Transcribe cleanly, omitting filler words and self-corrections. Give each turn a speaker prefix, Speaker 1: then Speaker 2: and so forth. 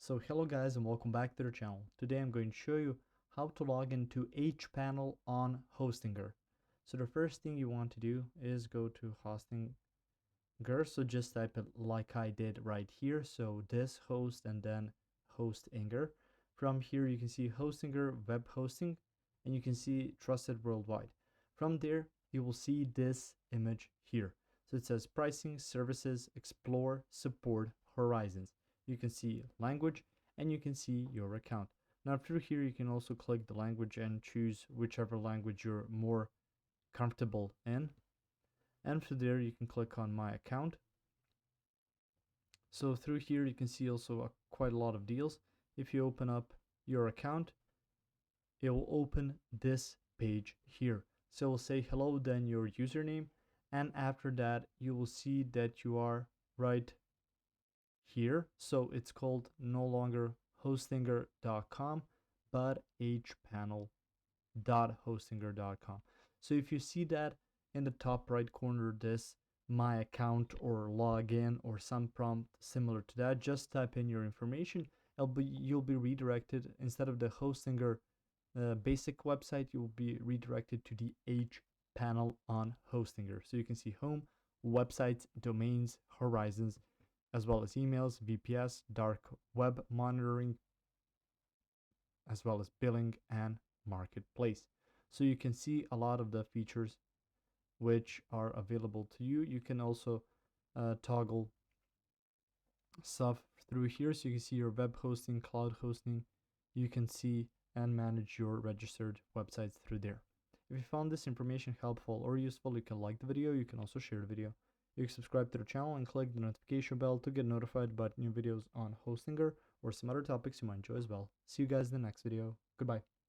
Speaker 1: So hello guys and welcome back to the channel. Today I'm going to show you how to log into Hpanel on Hostinger. So the first thing you want to do is go to Hostinger. So just type it like I did right here. So this host and then Hostinger. From here you can see Hostinger web hosting and you can see trusted worldwide. From there you will see this image here. So it says pricing, services, explore, support, horizons. You can see language and you can see your account. Now through here you can also click the language and choose whichever language you're more comfortable in. And through there you can click on my account. So through here you can see also quite a lot of deals. If you open up your account, it will open this page here. So it will say hello, then your username, and after that you will see that you are right here. So it's called no longer hostinger.com but hpanel.hostinger.com. So if you see that in the top right corner, this my account or login or some prompt similar to that, just type in your information. You'll be redirected. Instead of the Hostinger basic website, you will be redirected to the Hpanel on Hostinger. So you can see home, websites, domains, horizons, as well as emails, VPS, dark web monitoring, as well as billing and marketplace. So you can see a lot of the features which are available to you. You can also toggle stuff through here, so you can see your web hosting, cloud hosting. You can see and manage your registered websites through there. If you found this information helpful or useful, you can like the video. You can also share the video. You can subscribe to the channel and click the notification bell to get notified about new videos on Hostinger or some other topics you might enjoy as well. See you guys in the next video. Goodbye.